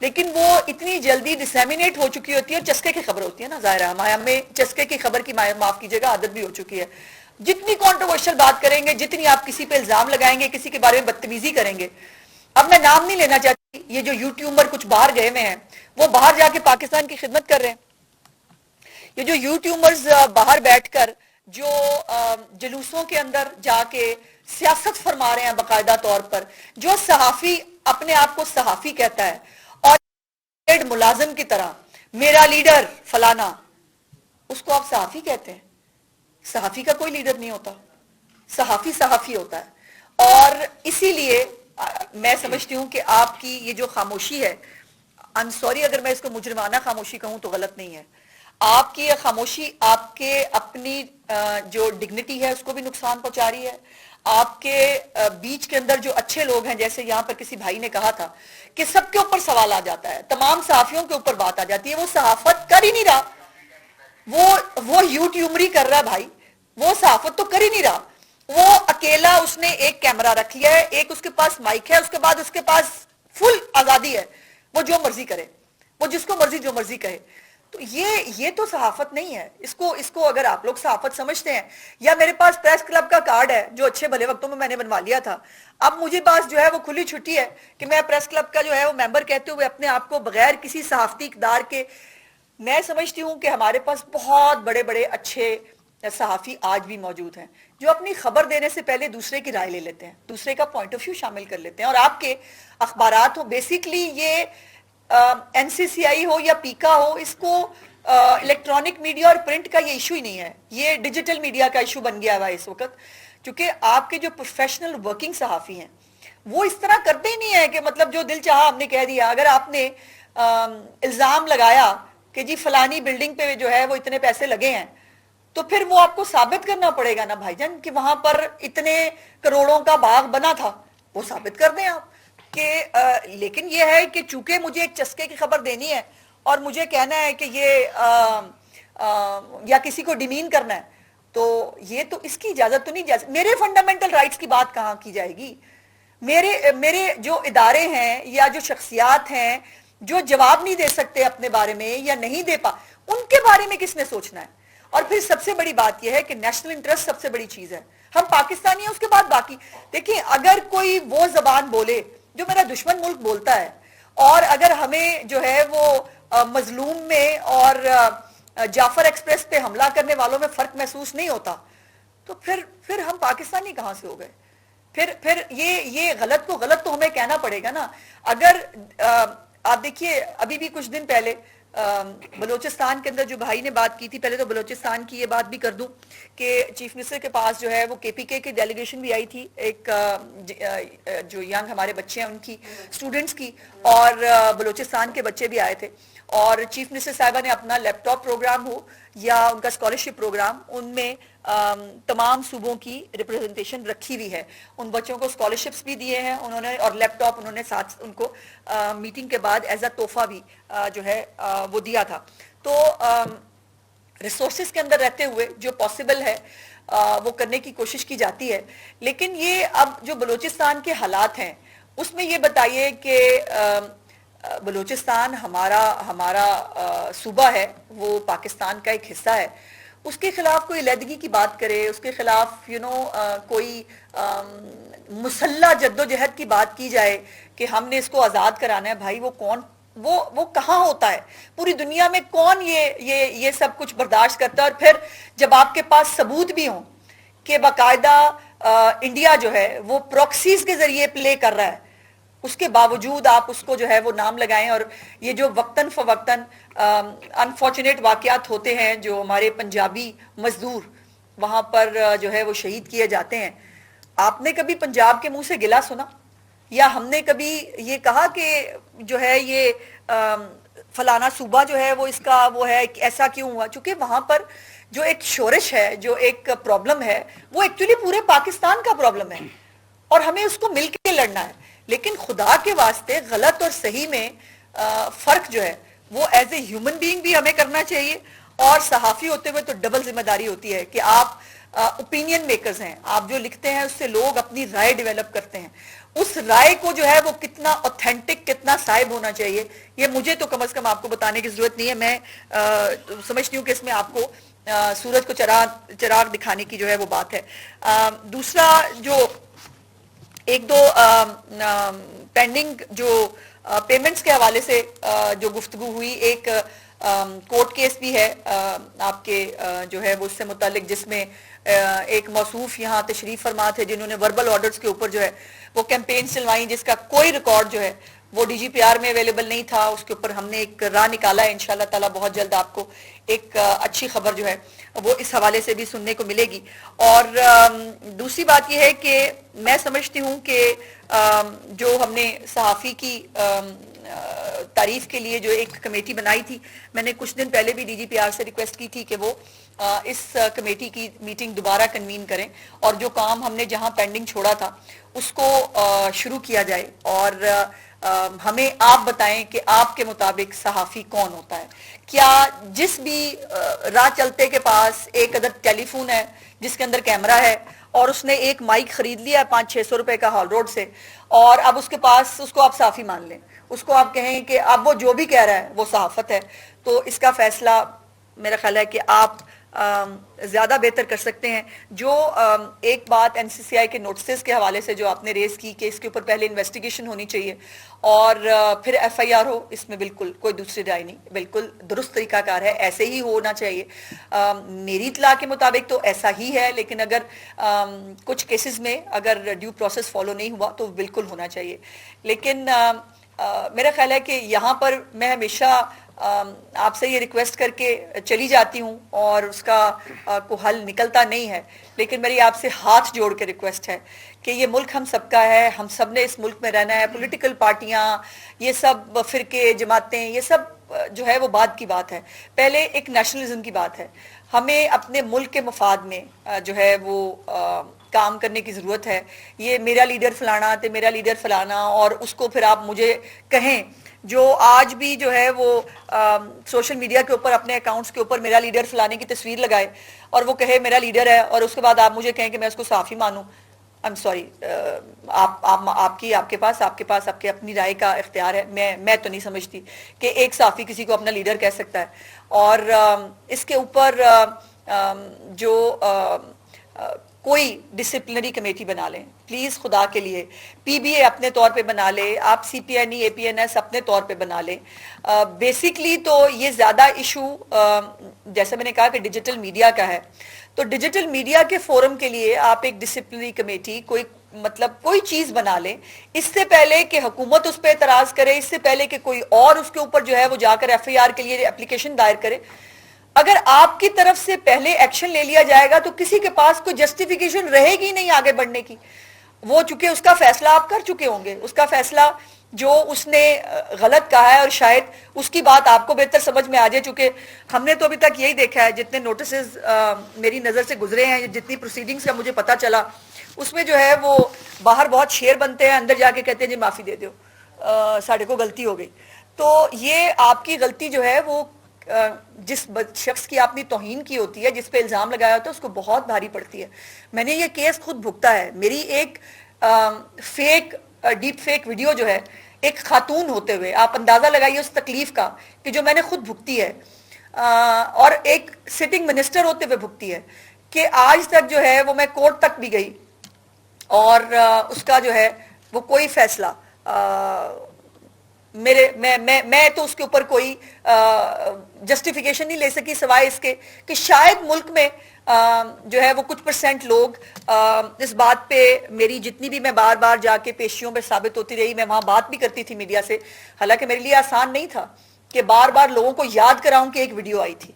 لیکن وہ اتنی جلدی ڈسیمینیٹ ہو چکی ہوتی ہے اور چسکے کی خبر ہوتی ہے نا، ظاہر ہے ہمیں چسکے کی خبر کی معاف کیجیے گا عادت بھی ہو چکی ہے. جتنی کانٹروورشل بات کریں گے، جتنی آپ کسی پہ الزام لگائیں گے، کسی کے بارے میں بدتمیزی کریں گے. اب میں نام نہیں لینا چاہتی، یہ جو یوٹیوبر کچھ باہر گئے ہوئے ہیں وہ باہر جا کے پاکستان کی خدمت کر رہے ہیں. یہ جو یوٹیوبرز باہر بیٹھ کر جو جلوسوں کے اندر جا کے سیاست فرما رہے ہیں باقاعدہ طور پر، جو صحافی اپنے آپ کو صحافی کہتا ہے اور ملازم کی طرح میرا لیڈر فلانا، اس کو آپ صحافی کہتے ہیں. صحافی کا کوئی لیڈر نہیں ہوتا، صحافی صحافی ہوتا ہے. اور اسی لیے میں سمجھتی ہوں کہ آپ کی یہ جو خاموشی ہے، I'm sorry اگر میں اس کو مجرمانہ خاموشی کہوں تو غلط نہیں ہے. آپ کی یہ خاموشی آپ کے اپنی جو ڈگنیٹی ہے اس کو بھی نقصان پہنچا رہی ہے. آپ کے بیچ کے اندر جو اچھے لوگ ہیں، جیسے یہاں پر کسی بھائی نے کہا تھا کہ سب کے اوپر سوال آ جاتا ہے، تمام صحافیوں کے اوپر بات آ جاتی ہے. وہ صحافت کر ہی نہیں رہا، وہ یوٹیوبری کر رہا ہے بھائی، وہ صحافت تو کر ہی نہیں رہا. وہ اکیلا اس نے ایک کیمرہ رکھ لیا ہے، ایک اس کے پاس مائک ہے، اس کے بعد اس کے پاس فل آزادی ہے، وہ جو مرضی کرے، وہ جس کو مرضی جو مرضی کہے. تو یہ تو صحافت نہیں ہے. اس کو اگر آپ لوگ صحافت سمجھتے ہیں، یا میرے پاس پریس کلب کا کارڈ ہے جو اچھے بھلے وقتوں میں نے بنوا لیا تھا، اب مجھے پاس جو ہے وہ کھلی چھٹی ہے کہ میں پریس کلب کا جو ہے وہ ممبر کہتے ہوئے اپنے آپ کو بغیر کسی صحافتی اقدار کے، میں سمجھتی ہوں کہ ہمارے پاس بہت بڑے بڑے اچھے صحافی آج بھی موجود ہیں جو اپنی خبر دینے سے پہلے دوسرے کی رائے لے لیتے ہیں، دوسرے کا پوائنٹ آف ویو شامل کر لیتے ہیں. اور آپ کے اخبارات ہو، بیسیکلی یہ این سی سی آئی ہو یا پیکا ہو، اس کو الیکٹرانک میڈیا اور پرنٹ کا یہ ایشو ہی نہیں ہے، یہ ڈیجیٹل میڈیا کا ایشو بن گیا ہے اس وقت. کیونکہ آپ کے جو پروفیشنل ورکنگ صحافی ہیں وہ اس طرح کرتے ہی نہیں ہے کہ مطلب جو دل چاہا ہم نے کہہ دیا. اگر آپ نے الزام لگایا کہ جی فلانی بلڈنگ پہ جو ہے وہ اتنے پیسے لگے ہیں، تو پھر وہ آپ کو ثابت کرنا پڑے گا نا بھائی جان کہ وہاں پر اتنے کروڑوں کا باغ بنا تھا. وہ ثابت کر دیں آپ کہ لیکن یہ ہے کہ چونکہ مجھے ایک چسکے کی خبر دینی ہے اور مجھے کہنا ہے کہ یہ یا کسی کو ڈیمین کرنا ہے، تو یہ تو اس کی اجازت تو نہیں. میرے فنڈامنٹل رائٹس کی بات کہاں کی جائے گی؟ میرے جو ادارے ہیں یا جو شخصیات ہیں جو جواب نہیں دے سکتے اپنے بارے میں یا نہیں دے ان کے بارے میں کس نے سوچنا ہے؟ اور پھر سب سے بڑی بات یہ ہے کہ نیشنل انٹرسٹ سب سے بڑی چیز ہے. ہم پاکستانی ہیں، اس کے بعد باقی. دیکھیں اگر کوئی وہ زبان بولے جو میرا دشمن ملک بولتا ہے، اور اگر ہمیں جو ہے وہ مظلوم میں اور جعفر ایکسپریس پہ حملہ کرنے والوں میں فرق محسوس نہیں ہوتا، تو پھر ہم پاکستانی کہاں سے ہو گئے؟ پھر یہ غلط تو ہمیں کہنا پڑے گا نا. اگر آپ دیکھیے ابھی بھی کچھ دن پہلے بلوچستان کے اندر جو بھائی نے بات کی تھی، پہلے تو بلوچستان کی یہ بات بھی کر دوں کہ چیف منسٹر کے پاس جو ہے وہ کے پی کے کی ڈیلیگیشن بھی آئی تھی، ایک جو ینگ ہمارے بچے ہیں ان کی، اسٹوڈنٹس کی، اور بلوچستان کے بچے بھی آئے تھے. اور چیف منسٹر صاحبہ نے اپنا لیپ ٹاپ پروگرام ہو یا ان کا اسکالرشپ پروگرام، ان میں تمام صوبوں کی ریپرزنٹیشن رکھی ہوئی ہے. ان بچوں کو اسکالرشپس بھی دیے ہیں انہوں نے، اور لیپ ٹاپ انہوں نے ساتھ ان کو میٹنگ کے بعد ایز اے تحفہ بھی جو ہے وہ دیا تھا. تو ریسورسز کے اندر رہتے ہوئے جو پاسبل ہے وہ کرنے کی کوشش کی جاتی ہے. لیکن یہ اب جو بلوچستان کے حالات ہیں اس میں یہ بتائیے کہ بلوچستان ہمارا صوبہ ہے، وہ پاکستان کا ایک حصہ ہے. اس کے خلاف کوئی علیحدگی کی بات کرے، اس کے خلاف کوئی مسلح جدوجہد کی بات کی جائے کہ ہم نے اس کو آزاد کرانا ہے، بھائی وہ کون، وہ کہاں ہوتا ہے؟ پوری دنیا میں کون یہ سب کچھ برداشت کرتا ہے؟ اور پھر جب آپ کے پاس ثبوت بھی ہوں کہ باقاعدہ انڈیا جو ہے وہ پروکسیز کے ذریعے پلے کر رہا ہے، اس کے باوجود آپ اس کو جو ہے وہ نام لگائیں. اور یہ جو وقتاً فوقتاً انفارچونیٹ واقعات ہوتے ہیں، جو ہمارے پنجابی مزدور وہاں پر جو ہے وہ شہید کیے جاتے ہیں، آپ نے کبھی پنجاب کے منہ سے گلہ سنا؟ یا ہم نے کبھی یہ کہا کہ جو ہے یہ فلانا صوبہ جو ہے وہ اس کا وہ ہے ایسا کیوں ہوا؟ چونکہ وہاں پر جو ایک شورش ہے، جو ایک پرابلم ہے، وہ ایکچولی پورے پاکستان کا پرابلم ہے اور ہمیں اس کو مل کے لڑنا ہے. لیکن خدا کے واسطے غلط اور صحیح میں فرق جو ہے وہ ایز اے ہیومن بینگ بھی ہمیں کرنا چاہیے، اور صحافی ہوتے ہوئے تو ڈبل ذمہ داری ہوتی ہے کہ آپ اوپینین میکرز ہیں، آپ جو لکھتے ہیں اس سے لوگ اپنی رائے ڈیولپ کرتے ہیں. اس رائے کو جو ہے وہ کتنا اوتھینٹک کتنا صائب ہونا چاہیے یہ مجھے تو کم از کم آپ کو بتانے کی ضرورت نہیں ہے. میں سمجھتی ہوں کہ اس میں آپ کو سورج کو چراغ دکھانے کی جو ہے وہ بات ہے. دوسرا جو ایک دو پینڈنگ جو پیمنٹس کے حوالے سے جو گفتگو ہوئی, ایک کورٹ کیس بھی ہے آپ کے جو ہے وہ اس سے متعلق, جس میں ایک موصوف یہاں تشریف فرما تھے جنہوں نے وربل آرڈرز کے اوپر جو ہے وہ کیمپین چلوائیں, جس کا کوئی ریکارڈ جو ہے وہ ڈی جی پی آر میں اویلیبل نہیں تھا. اس کے اوپر ہم نے ایک راہ نکالا ہے, انشاءاللہ تعالی بہت جلد آپ کو ایک اچھی خبر جو ہے وہ اس حوالے سے بھی سننے کو ملے گی. اور دوسری بات یہ ہے کہ میں سمجھتی ہوں کہ جو ہم نے صحافی کی تعریف کے لیے جو ایک کمیٹی بنائی تھی, میں نے کچھ دن پہلے بھی ڈی جی پی آر سے ریکویسٹ کی تھی کہ وہ اس کمیٹی کی میٹنگ دوبارہ کنوین کریں اور جو کام ہم نے جہاں پینڈنگ چھوڑا تھا اس کو شروع کیا جائے, اور ہمیں آپ بتائیں کہ آپ کے مطابق صحافی کون ہوتا ہے. کیا جس بھی راہ چلتے کے پاس ایک عدد ٹیلی فون ہے جس کے اندر کیمرہ ہے اور اس نے ایک مائک خرید لیا 500-600 روپے کا ہال روڈ سے, اور اب اس کے پاس اس کو آپ صحافی مان لیں, اس کو آپ کہیں کہ اب وہ جو بھی کہہ رہا ہے وہ صحافت ہے, تو اس کا فیصلہ میرا خیال ہے کہ آپ زیادہ بہتر کر سکتے ہیں. جو ایک بات این سی سی آئی کے نوٹسز کے حوالے سے جو آپ نے ریز کی کہ اس کے اوپر پہلے انویسٹیگیشن ہونی چاہیے اور پھر ایف آئی آر ہو, اس میں بالکل کوئی دوسری رائے نہیں, بالکل درست طریقہ کار ہے, ایسے ہی ہونا چاہیے. میری اطلاع کے مطابق تو ایسا ہی ہے, لیکن اگر کچھ کیسز میں اگر ڈیو پروسیس فالو نہیں ہوا تو بالکل ہونا چاہیے. لیکن میرا خیال ہے کہ یہاں پر میں ہمیشہ آپ سے یہ ریکویسٹ کر کے چلی جاتی ہوں اور اس کا کوئی حل نکلتا نہیں ہے, لیکن میری آپ سے ہاتھ جوڑ کے ریکویسٹ ہے کہ یہ ملک ہم سب کا ہے, ہم سب نے اس ملک میں رہنا ہے. پولیٹیکل پارٹیاں, یہ سب فرقے, جماعتیں, یہ سب جو ہے وہ بعد کی بات ہے, پہلے ایک نیشنلزم کی بات ہے. ہمیں اپنے ملک کے مفاد میں جو ہے وہ کام کرنے کی ضرورت ہے. یہ میرا لیڈر فلانا تے میرا لیڈر فلانا, اور اس کو پھر آپ مجھے کہیں جو آج بھی جو ہے وہ سوشل میڈیا کے اوپر اپنے اکاؤنٹس کے اوپر میرا لیڈر فلانے کی تصویر لگائے اور وہ کہے میرا لیڈر ہے, اور اس کے بعد آپ مجھے کہیں کہ میں اس کو صحافی مانوں. آئی ایم سوری, آپ کے پاس آپ کے اپنی رائے کا اختیار ہے. میں تو نہیں سمجھتی کہ ایک صحافی کسی کو اپنا لیڈر کہہ سکتا ہے. اور اس کے اوپر جو کوئی ڈسپلنری کمیٹی بنا لیں پلیز, خدا کے لیے. پی بی اے اپنے طور پہ بنا لے, آپ سی پی این ای, اے پی این ایس اپنے طور پہ بنا لیں. بیسکلی تو یہ زیادہ ایشو جیسے میں نے کہا کہ ڈیجیٹل میڈیا کا ہے, تو ڈیجیٹل میڈیا کے فورم کے لیے آپ ایک ڈسپلنری کمیٹی کوئی چیز بنا لیں, اس سے پہلے کہ حکومت اس پہ اعتراض کرے, اس سے پہلے کہ کوئی اور اس کے اوپر جو ہے وہ جا کر ایف آئی آر کے لیے اپلیکیشن دائر کرے. اگر آپ کی طرف سے پہلے ایکشن لے لیا جائے گا تو کسی کے پاس کوئی جسٹیفیکیشن رہے گی نہیں آگے بڑھنے کی. وہ چونکہ اس کا فیصلہ آپ کر چکے ہوں گے, اس کا فیصلہ جو اس نے غلط کہا ہے, اور شاید اس کی بات آپ کو بہتر سمجھ میں آ جائے, چونکہ ہم نے تو ابھی تک یہی دیکھا ہے, جتنے نوٹسز میری نظر سے گزرے ہیں, جتنی پروسیڈنگز کا مجھے پتا چلا, اس میں جو ہے وہ باہر بہت شیر بنتے ہیں, اندر جا کے کہتے ہیں جی معافی دے دو, ساڑھے کو غلطی ہو گئی. تو یہ آپ کی غلطی جو ہے وہ جس شخص کی آپ نے توہین کی ہوتی ہے, جس پہ الزام لگایا ہوتا ہے, اس کو بہت بھاری پڑتی ہے. میں نے یہ کیس خود بھگتا ہے. میری ایک ڈیپ فیک ویڈیو جو ہے ایک خاتون ہوتے ہوئے, آپ اندازہ لگائیے اس تکلیف کا کہ جو میں نے خود بھگتی ہے, اور ایک سٹنگ منسٹر ہوتے ہوئے بھگتی ہے, کہ آج تک جو ہے وہ میں کورٹ تک بھی گئی اور اس کا جو ہے وہ کوئی فیصلہ میں تو اس کے اوپر کوئی جسٹیفیکیشن نہیں لے سکی, سوائے اس کے کہ شاید ملک میں جو ہے وہ کچھ % لوگ اس بات پہ, میری جتنی بھی میں بار بار جا کے پیشیوں پہ ثابت ہوتی رہی, میں وہاں بات بھی کرتی تھی میڈیا سے, حالانکہ میرے لیے آسان نہیں تھا کہ بار بار لوگوں کو یاد کراؤں کہ ایک ویڈیو آئی تھی.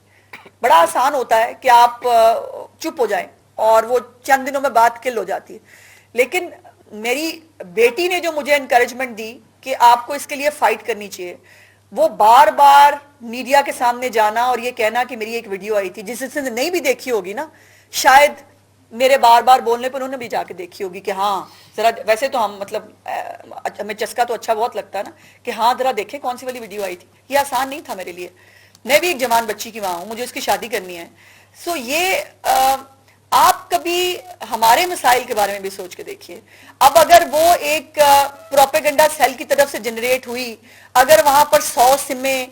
بڑا آسان ہوتا ہے کہ آپ چپ ہو جائیں اور وہ چند دنوں میں بات کل ہو جاتی ہے, لیکن میری بیٹی نے جو مجھے انکریجمنٹ دی کہ آپ کو اس کے لیے فائٹ کرنی چاہیے, وہ بار بار میڈیا کے سامنے جانا اور یہ کہنا کہ میری ایک ویڈیو آئی تھی, جس نے نہیں بھی دیکھی ہوگی نا, شاید میرے بار بار بولنے پر انہوں نے بھی جا کے دیکھی ہوگی کہ ہاں ذرا, ویسے تو ہم مطلب ہمیں چسکا تو اچھا بہت لگتا ہے نا کہ ہاں ذرا دیکھیں کون سی والی ویڈیو آئی تھی. یہ آسان نہیں تھا میرے لیے, میں بھی ایک جوان بچی کی ماں ہوں, مجھے اس کی شادی کرنی ہے. سو یہ آپ کبھی ہمارے مسائل کے بارے میں بھی سوچ کے دیکھیے. اب اگر وہ ایک پروپیگنڈا سیل کی طرف سے جنریٹ ہوئی, اگر وہاں پر 100 سمیں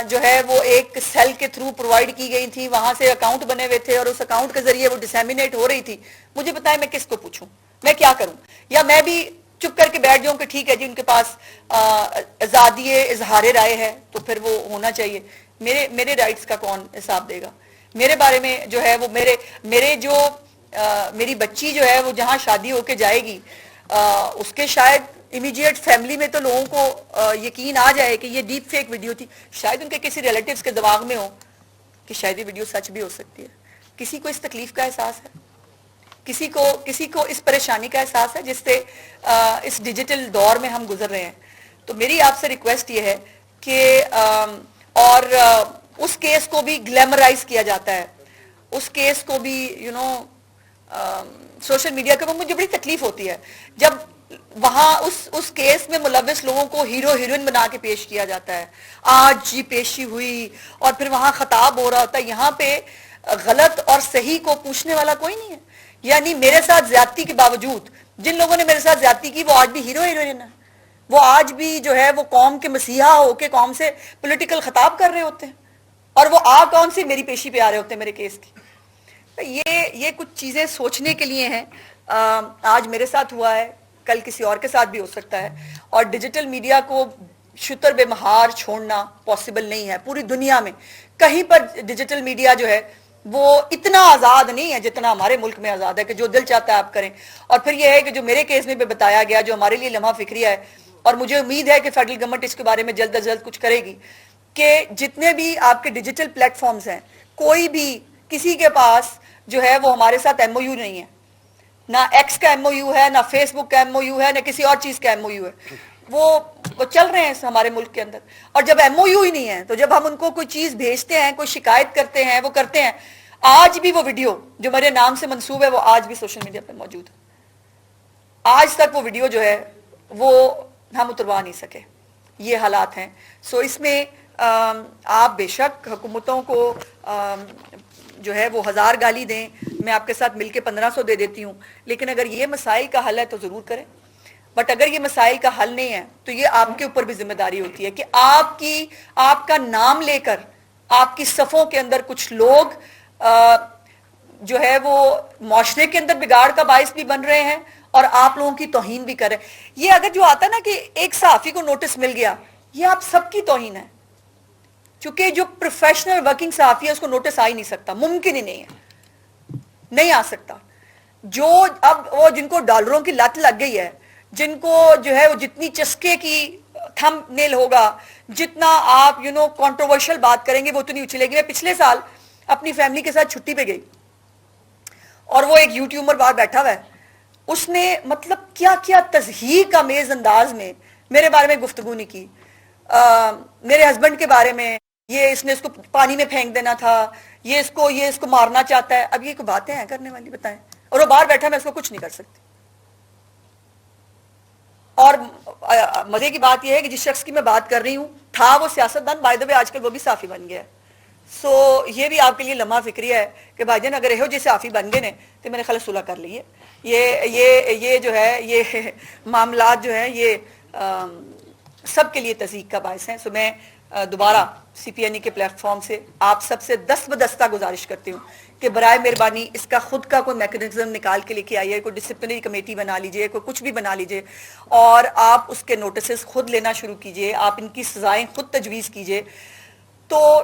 جو ہے وہ ایک سیل کے تھرو پرووائڈ کی گئی تھی, وہاں سے اکاؤنٹ بنے ہوئے تھے اور اس اکاؤنٹ کے ذریعے وہ ڈسیمینیٹ ہو رہی تھی, مجھے بتائیں میں کس کو پوچھوں, میں کیا کروں؟ یا میں بھی چپ کر کے بیٹھ جاؤں کہ ٹھیک ہے جی ان کے پاس آزادی اظہار رائے ہے تو پھر وہ ہونا چاہیے. میرے رائٹس کا کون حساب دے گا؟ میرے بارے میں جو ہے وہ میرے جو میری بچی جو ہے وہ جہاں شادی ہو کے جائے گی, اس کے شاید امیڈیٹ فیملی میں تو لوگوں کو یقین آ جائے کہ یہ ڈیپ فیک ویڈیو تھی, شاید ان کے کسی ریلیٹیوز کے دماغ میں ہو کہ شاید یہ ویڈیو سچ بھی ہو سکتی ہے. کسی کو اس تکلیف کا احساس ہے؟ کسی کو اس پریشانی کا احساس ہے جس سے اس ڈیجیٹل دور میں ہم گزر رہے ہیں؟ تو میری آپ سے ریکویسٹ یہ ہے کہ اور اس کیس کو بھی گلیمرائز کیا جاتا ہے, اس کیس کو بھی سوشل میڈیا کے اوپر مجھے بڑی تکلیف ہوتی ہے جب وہاں اس کیس میں ملوث لوگوں کو ہیرو ہیروئن بنا کے پیش کیا جاتا ہے. آج جی پیشی ہوئی اور پھر وہاں خطاب ہو رہا ہوتا ہے, یہاں پہ غلط اور صحیح کو پوچھنے والا کوئی نہیں ہے. یعنی میرے ساتھ زیادتی کے باوجود جن لوگوں نے میرے ساتھ زیادتی کی وہ آج بھی ہیرو ہیروئن ہے, وہ آج بھی جو ہے وہ قوم کے مسیحا ہو کے قوم سے پولیٹیکل خطاب کر رہے ہوتے ہیں, اور وہ کون سی میری پیشی پہ آ رہے ہوتے ہیں میرے کیس کی. یہ کچھ چیزیں سوچنے کے لیے ہیں. آج میرے ساتھ ہوا ہے, کل کسی اور کے ساتھ بھی ہو سکتا ہے, اور ڈیجیٹل میڈیا کو شتر بے مہار چھوڑنا پاسبل نہیں ہے. پوری دنیا میں کہیں پر ڈیجیٹل میڈیا جو ہے وہ اتنا آزاد نہیں ہے جتنا ہمارے ملک میں آزاد ہے کہ جو دل چاہتا ہے آپ کریں. اور پھر یہ ہے کہ جو میرے کیس میں بھی بتایا گیا, جو ہمارے لیے لمحہ فکریہ ہے, اور مجھے امید ہے کہ فیڈرل گورنمنٹ اس کے بارے میں جلد از جلد کچھ کرے گی, کہ جتنے بھی آپ کے ڈیجیٹل پلیٹ فارمز ہیں, کوئی بھی کسی کے پاس جو ہے وہ ہمارے ساتھ ایم او یو نہیں ہے, نہ ایکس کا ایم او یو ہے, نہ فیس بک کا ایم او یو ہے, نہ کسی اور چیز کا ایم او یو ہے. وہ چل رہے ہیں ہمارے ملک کے اندر, اور جب ایم او یو ہی نہیں ہے تو جب ہم ان کو کوئی چیز بھیجتے ہیں, کوئی شکایت کرتے ہیں, وہ کرتے ہیں. آج بھی وہ ویڈیو جو میرے نام سے منسوب ہے وہ آج بھی سوشل میڈیا پہ موجود ہے. آج تک وہ ویڈیو جو ہے وہ ہم اتروا نہیں سکے. یہ حالات ہیں. سو اس میں آپ بے شک حکومتوں کو جو ہے وہ 1000 گالی دیں, میں آپ کے ساتھ مل کے 1500 دے دیتی ہوں, لیکن اگر یہ مسائل کا حل ہے تو ضرور کریں. بٹ اگر یہ مسائل کا حل نہیں ہے تو یہ آپ کے اوپر بھی ذمہ داری ہوتی ہے کہ آپ کا نام لے کر آپ کی صفوں کے اندر کچھ لوگ جو ہے وہ معاشرے کے اندر بگاڑ کا باعث بھی بن رہے ہیں اور آپ لوگوں کی توہین بھی کر رہے ہیں. یہ اگر جو آتا ہے نا کہ ایک صحافی کو نوٹس مل گیا, یہ آپ سب کی توہین ہے. چونکہ جو پروفیشنل ورکنگ صحافی ہے اس کو نوٹس آ ہی نہیں سکتا, ممکن ہی نہیں ہے, نہیں آ سکتا. جو اب وہ جن کو ڈالروں کی لت لگ گئی ہے, جن کو جو ہے وہ جتنی چسکے کی تھم نیل ہوگا, جتنا آپ کنٹروورشل بات کریں گے وہ اتنی اچھلے گی. میں پچھلے سال اپنی فیملی کے ساتھ چھٹی پہ گئی اور وہ ایک یوٹیوبر باہر بیٹھا ہوا ہے, اس نے مطلب کیا کیا تضحیق آمیز انداز میں میرے بارے میں گفتگو نہیں کی. میرے ہسبینڈ کے بارے میں, یہ اس نے اس کو پانی میں پھینک دینا تھا, یہ اس کو مارنا چاہتا ہے. اب یہ کوئی باتیں ہیں کرنے والی؟ بتائیں. اور وہ باہر بیٹھا, میں اس کو کچھ نہیں کر سکتی. اور مزے کی بات یہ ہے کہ جس شخص کی میں بات کر رہی ہوں تھا وہ سیاستدان, بائی دا وے آج کل وہ بھی صحافی بن گیا ہے. سو یہ بھی آپ کے لیے لمحہ فکریہ ہے کہ بھائی جان اگر یہ صحافی بن گئے نے تو میں نے خلاص صلح کر لی ہے. یہ جو ہے یہ معاملات جو ہیں یہ سب کے لیے تضحیق کا باعث ہیں. سو میں دوبارہ سی پی این ای کے پلیٹ فارم سے آپ سب سے دست بدستہ گزارش کرتی ہوں کہ برائے مہربانی اس کا خود کا کوئی میکنزم نکال کے لے کے آئیے, کوئی ڈسپلنری کمیٹی بنا لیجئے, کوئی کچھ بھی بنا لیجئے, اور آپ اس کے نوٹسز خود لینا شروع کیجئے, آپ ان کی سزائیں خود تجویز کیجئے, تو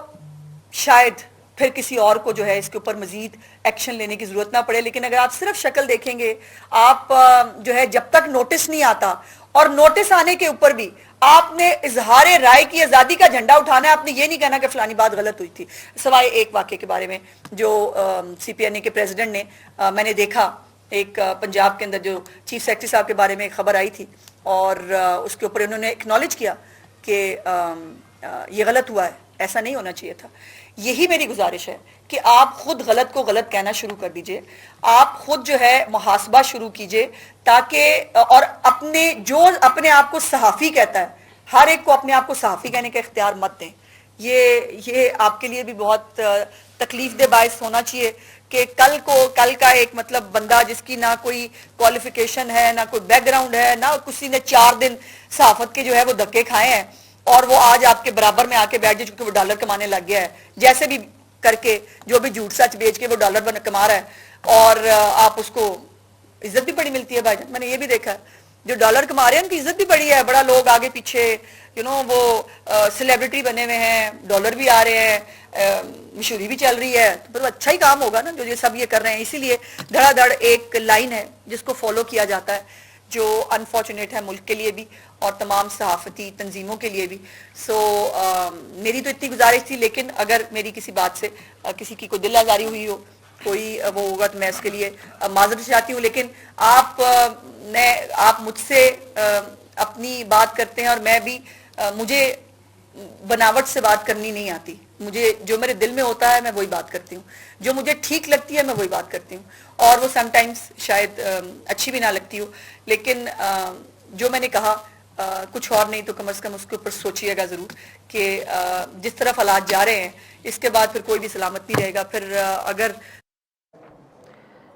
شاید پھر کسی اور کو جو ہے اس کے اوپر مزید ایکشن لینے کی ضرورت نہ پڑے. لیکن اگر آپ صرف شکل دیکھیں گے, آپ جو ہے جب تک نوٹس نہیں آتا, اور نوٹس آنے کے اوپر بھی آپ نے اظہار رائے کی آزادی کا جھنڈا اٹھانا ہے, آپ نے یہ نہیں کہنا کہ فلانی بات غلط ہوئی تھی. سوائے ایک واقعے کے بارے میں جو سی پی این اے کے پریزیڈنٹ نے, میں نے دیکھا ایک پنجاب کے اندر جو چیف سیکرٹری صاحب کے بارے میں ایک خبر آئی تھی, اور اس کے اوپر انہوں نے ایکنالج کیا کہ یہ غلط ہوا ہے, ایسا نہیں ہونا چاہیے تھا. یہی میری گزارش ہے کہ آپ خود غلط کو غلط کہنا شروع کر دیجئے, آپ خود جو ہے محاسبہ شروع کیجئے, تاکہ اور اپنے آپ کو صحافی کہتا ہے, ہر ایک کو اپنے آپ کو صحافی کہنے کا اختیار مت دیں. یہ آپ کے لیے بھی بہت تکلیف دہ باعث ہونا چاہیے کہ کل کا ایک مطلب بندہ جس کی نہ کوئی کوالیفیکیشن ہے، نہ کوئی بیک گراؤنڈ ہے، نہ کسی نے 4 دن صحافت کے جو ہے وہ دھکے کھائے ہیں، اور وہ آج آپ کے برابر میں آ کے بیٹھ جائے چونکہ وہ ڈالر کمانے لگ گیا ہے، جیسے بھی کر کے جو بھی جھوٹ سچ بیچ کے وہ ڈالر کما رہا ہے، اور آپ اس کو عزت بھی بڑی ملتی ہے بھائی جان. میں نے یہ بھی دیکھا جو ڈالر کما رہے ہیں ان کی عزت بھی بڑی ہے، بڑا لوگ آگے پیچھے وہ سیلیبریٹی بنے ہوئے ہیں، ڈالر بھی آ رہے ہیں، مشہوری بھی چل رہی ہے، تو پھر اچھا ہی کام ہوگا نا جو یہ سب یہ کر رہے ہیں. اسی لیے دھڑا دھڑ ایک لائن ہے جس کو فالو کیا جاتا ہے جو انفارچونیٹ ہے ملک کے لیے بھی اور تمام صحافتی تنظیموں کے لیے بھی. سو میری تو اتنی گزارش تھی، لیکن اگر میری کسی بات سے کسی کی کوئی دل آزاری ہوئی ہو، کوئی وہ ہوگا تو میں اس کے لیے معذرت چاہتی ہوں. لیکن آپ مجھ سے اپنی بات کرتے ہیں اور میں بھی، مجھے بناوٹ سے بات کرنی نہیں آتی. مجھے جو میرے دل میں ہوتا ہے میں وہی بات کرتی ہوں، جو مجھے ٹھیک لگتی ہے میں وہی بات کرتی ہوں، اور وہ سم ٹائمز شاید اچھی بھی نہ لگتی ہو، لیکن جو میں نے کہا کچھ اور نہیں تو کم از کم اس کے اوپر سوچیے گا ضرور کہ جس طرف حالات جا رہے ہیں اس کے بعد پھر کوئی بھی سلامت نہیں رہے گا. پھر اگر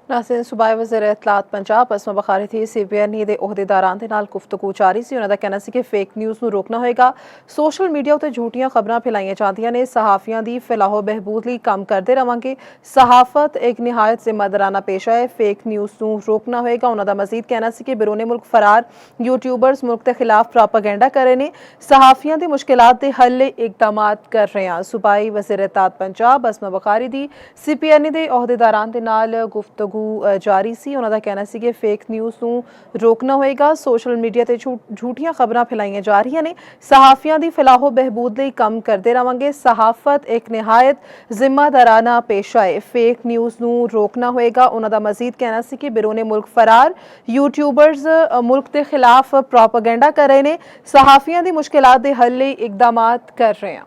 ناظرین، صوبائی وزیر اطلاعات پنجاب اسما بخاری تھی CPN ਦੇ ਅਹੁਦੇਦਾਰਾਂ ਦੇ ਨਾਲ ਗੁਫ਼ਤਗੂ ਜਾਰੀ ਸੀ. ਉਹਨਾਂ ਦਾ ਕਹਿਣਾ ਸੀ ਕਿ ਫੇਕ ਨਿਊਜ਼ ਨੂੰ ਰੋਕਣਾ ਹੋਏਗਾ. ਸੋਸ਼ਲ ਮੀਡੀਆ ਉੱਤੇ ਝੂਠੀਆਂ ਖਬਰਾਂ ਫੈਲਾਈਆਂ ਜਾਂਦੀਆਂ ਨੇ. ਸਹਾਫੀਆਂ ਦੀ ਫਲਾਹੋ ਬਹਿਬੂਦ ਲਈ ਕੰਮ ਕਰਦੇ ਰਵਾਂਗੇ. ਸਹਾਫਤ ਇੱਕ ਨਿਹਾਇਤ ਜ਼ਿੰਮੇਦਾਰਾਨਾ ਪੇਸ਼ਾ ਹੈ. ਫੇਕ ਨਿਊਜ਼ ਨੂੰ ਰੋਕਣਾ ਹੋਏਗਾ. ਉਹਨਾਂ ਦਾ ਮਜ਼ੀਦ ਕਹਿਣਾ ਸੀ ਕਿ ਬਿਰੂਨੇ ਮੁਲਕ ਫਰਾਰ ਯੂਟਿਊਬਰਸ ਮੁਲਕ ਦੇ ਖਿਲਾਫ ਪ੍ਰਾਪਾਗੈਂਡਾ ਕਰ ਰਹੇ ਨੇ. ਸਹਾਫੀਆਂ ਦੀ ਮੁਸ਼ਕਿਲਾਤ ਦੇ ਹੱਲ ਲਈ ਇਕਦਾਮਾਤ ਕਰ ਰਹੇ ਹਾਂ. ਸੂਬਾਈ ਵਜ਼ੀਰ ਇਤਲਾਤ ਪੰਜਾਬ اسما بخاری ਦੀ CPN ਦੇ ਅਹੁਦੇਦਾਰਾਂ ਦੇ ਨਾਲ ਗੁਫ਼ਤਗੂ ਜਾਰੀ ਸੀ. ਉਹਨਾਂ ਦਾ ਕਹਿਣਾ ਸੀ ਕਿ ਫੇਕ ਨਿਊਜ਼ ਨੂੰ ਰੋਕਣਾ ਹੋਏਗਾ. ਸੋਸ਼ਲ ਮੀਡੀਆ ਤੇ ਝੂਠੀਆਂ ਖਬਰਾਂ ਫੈਲਾਈਆਂ ਜਾ ਰਹੀਆਂ ਨੇ. ਸਹਾਫੀਆਂ ਦੀ ਫਲਾਹੋ ਬਹਿਬੂਦ ਲਈ ਕੰਮ ਕਰਦੇ ਰਵਾਂਗੇ. ਸਹਾਫਤ ਇੱਕ ਨਿਹਾਇਤ ਜ਼ਿੰਮੇਦਾਰਾਨਾ ਪੇਸ਼ਾ ਹੈ. ਫੇਕ ਨਿਊਜ਼ ਨੂੰ ਰੋਕਣਾ ਹੋਏਗਾ. ਉਹਨਾਂ ਦਾ ਮਜ਼ੀਦ ਕਹਿਣਾ ਸੀ ਕਿ ਬਿਰੂਨੇ ਮੁਲਕ ਫਰਾਰ ਯੂਟਿਊਬਰਸ ਮੁਲਕ ਦੇ ਖਿਲਾਫ ਪ੍ਰੋਪੇਗੈਂਡਾ ਕਰ ਰਹੇ ਨੇ. ਸਹਾਫੀਆਂ ਦੀ ਮੁਸ਼ਕਿਲਾਤ ਦੇ ਹੱਲ ਲਈ ਇਕਦਾਮਾਤ ਕਰ ਰਹੇ ਹਾਂ.